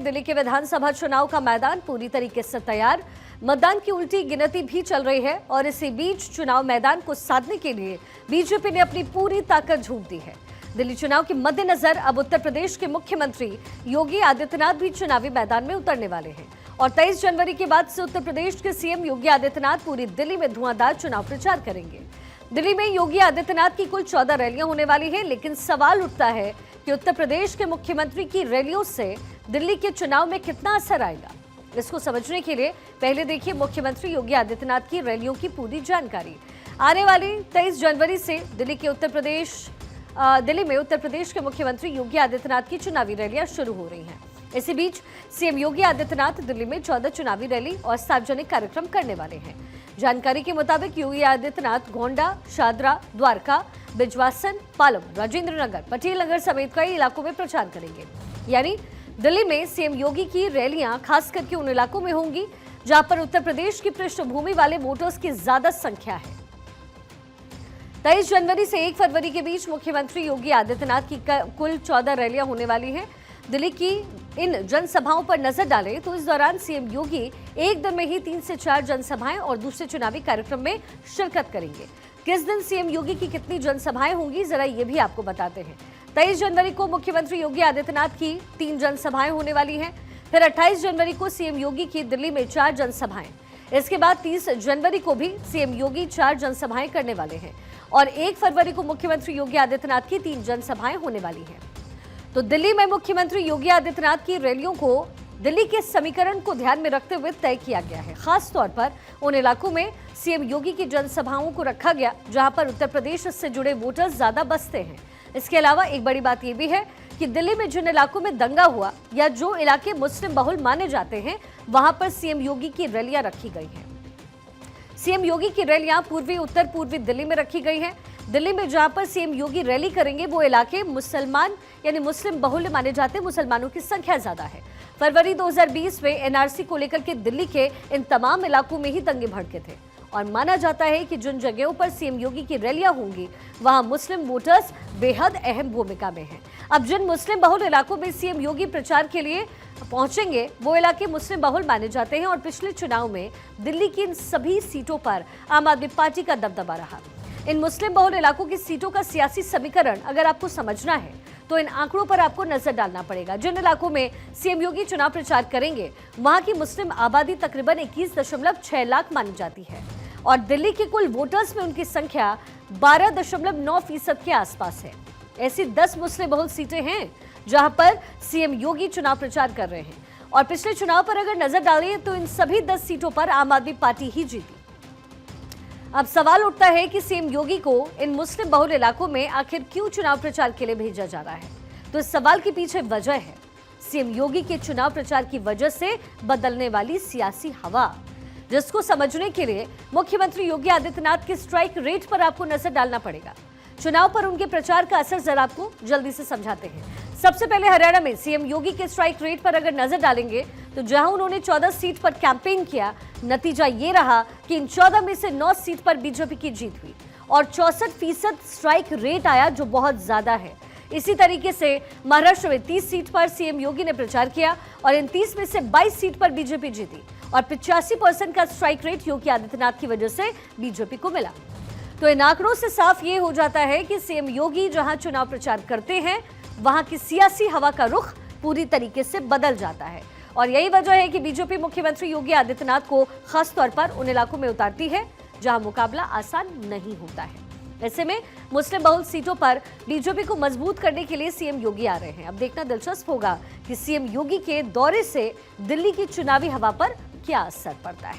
दिल्ली के विधानसभा चुनाव का मैदान पूरी तरीके से तैयार। मतदान की उल्टी गिनती भी चल रही है और इसी बीच चुनाव मैदान को साधने के लिए बीजेपी ने अपनी पूरी ताकत झोंक दी है। दिल्ली चुनाव के मद्देनजर अब उत्तर प्रदेश के मुख्यमंत्री योगी आदित्यनाथ भी चुनावी मैदान में उतरने वाले हैं और 23 जनवरी के बाद से उत्तर प्रदेश के सीएम योगी आदित्यनाथ पूरी दिल्ली में धुआंधार चुनाव प्रचार करेंगे। दिल्ली में योगी आदित्यनाथ की कुल 14 रैलियां होने वाली है, लेकिन सवाल उठता है कि उत्तर प्रदेश के मुख्यमंत्री की रैलियों से दिल्ली के चुनाव में कितना असर आएगा। इसको समझने के लिए पहले देखिए मुख्यमंत्री योगी आदित्यनाथ की रैलियों की पूरी जानकारी। आने वाली 23 जनवरी से दिल्ली में उत्तर प्रदेश के मुख्यमंत्री योगी आदित्यनाथ की चुनावी रैलियां शुरू हो रही हैं। इसी बीच सीएम योगी आदित्यनाथ दिल्ली में 14 चुनावी रैली और सार्वजनिक कार्यक्रम करने वाले हैं। जानकारी के मुताबिक योगी आदित्यनाथ गोंडा, शादरा, द्वारका, बिजवासन, पालम, राजेंद्र नगर, पटेल नगर समेत कई इलाकों में प्रचार करेंगे। यानी दिल्ली में सीएम योगी की रैलियां खास करके उन इलाकों में होंगी जहां पर उत्तर प्रदेश की पृष्ठभूमि वाले वोटर्स की ज्यादा संख्या है। 23 जनवरी से 1 फरवरी के बीच मुख्यमंत्री योगी आदित्यनाथ की कुल 14 रैलियां होने वाली हैं। दिल्ली की इन जनसभाओं पर नजर डालें तो इस दौरान सीएम योगी एक दिन में ही 3 से 4 जनसभाएं और दूसरे चुनावी कार्यक्रम में शिरकत करेंगे। किस दिन सीएम योगी की कितनी जनसभाएं होंगी, जरा ये भी आपको बताते हैं। 23 जनवरी को मुख्यमंत्री योगी आदित्यनाथ की 3 जनसभाएं होने वाली हैं। फिर 28 जनवरी को सीएम योगी की दिल्ली में 4 जनसभाएं। इसके बाद 30 जनवरी को भी सीएम योगी 4 जनसभाएं करने वाले हैं और 1 फरवरी को मुख्यमंत्री योगी आदित्यनाथ की 3 जनसभाएं होने वाली हैं। तो दिल्ली में मुख्यमंत्री योगी आदित्यनाथ की रैलियों को दिल्ली के समीकरण को ध्यान में रखते हुए तय किया गया है। खास तौर पर उन इलाकों में सीएम योगी की जनसभाओं को रखा गया जहां पर उत्तर प्रदेश से जुड़े वोटर्स ज्यादा बसते हैं। इसके अलावा एक बड़ी बात यह भी है कि दिल्ली में जिन इलाकों में दंगा हुआ या जो इलाके मुस्लिम बहुल माने जाते हैं वहां पर सीएम योगी की रैलियां रखी गई हैं। सीएम योगी की रैलियां पूर्वी उत्तर पूर्वी दिल्ली में रखी गई हैं। दिल्ली में जहां पर सीएम योगी रैली करेंगे वो इलाके मुस्लिम बहुल्य माने जाते हैं, मुसलमानों की संख्या ज्यादा है। फरवरी 2020 में एनआरसी को लेकर के दिल्ली के इन तमाम इलाकों में ही दंगे भड़के थे और माना जाता है कि जिन जगहों पर सीएम योगी की रैलियां होंगी वहां मुस्लिम वोटर्स बेहद अहम भूमिका में हैं। अब जिन मुस्लिम बहुल इलाकों में सीएम योगी प्रचार के लिए पहुंचेंगे वो इलाके मुस्लिम बहुल माने जाते हैं और पिछले चुनाव में दिल्ली की इन सभी सीटों पर आम आदमी पार्टी का दबदबा रहा। इन मुस्लिम बहुल इलाकों की सीटों का सियासी समीकरण अगर आपको समझना है तो इन आंकड़ों पर आपको नजर डालना पड़ेगा। जिन इलाकों में सीएम योगी चुनाव प्रचार करेंगे वहां की मुस्लिम आबादी तकरीबन 21.6 लाख मानी जाती है और दिल्ली के कुल वोटर्स में उनकी संख्या 12.9% के आसपास है। ऐसी 10 मुस्लिम बहुल सीटें हैं जहां पर सीएम योगी चुनाव प्रचार कर रहे हैं और पिछले चुनाव पर अगर नजर डालें तो इन सभी 10 सीटों पर आम आदमी पार्टी ही जीती। अब सवाल उठता है कि सीएम योगी को इन मुस्लिम बहुल इलाकों में आखिर क्यों चुनाव प्रचार के लिए भेजा जा रहा है। तो इस सवाल के पीछे वजह है सीएम योगी के चुनाव प्रचार की वजह से बदलने वाली सियासी हवा, जिसको समझने के लिए मुख्यमंत्री योगी आदित्यनाथ के स्ट्राइक रेट पर आपको नजर डालना पड़ेगा। चुनाव पर उनके प्रचार का असर जरा आपको जल्दी से समझाते हैं। सबसे पहले हरियाणा में सीएम योगी के स्ट्राइक रेट पर अगर नजर डालेंगे तो जहां उन्होंने 14 सीट पर कैंपेन किया, नतीजा ये रहा कि इन 14 में से 9 सीट पर बीजेपी की जीत हुई और 64% स्ट्राइक रेट आया, जो बहुत ज्यादा है। इसी तरीके से महाराष्ट्र में 30 सीट पर सीएम योगी ने प्रचार किया और इन 30 में से 22 सीट पर बीजेपी जीती और 85% का स्ट्राइक रेट योगी आदित्यनाथ की वजह से बीजेपी को मिला। तो इन आंकड़ों से साफ ये हो जाता है कि सीएम योगी जहां चुनाव प्रचार करते हैं वहां की सियासी हवा का रुख पूरी तरीके से बदल जाता है और यही वजह है कि बीजेपी मुख्यमंत्री योगी आदित्यनाथ को खास तौर पर उन इलाकों में उतारती है जहां मुकाबला आसान नहीं होता है। ऐसे में मुस्लिम बहुल सीटों पर बीजेपी को मजबूत करने के लिए सीएम योगी आ रहे हैं। अब देखना दिलचस्प होगा कि सीएम योगी के दौरे से दिल्ली की चुनावी हवा पर क्या असर पड़ता है।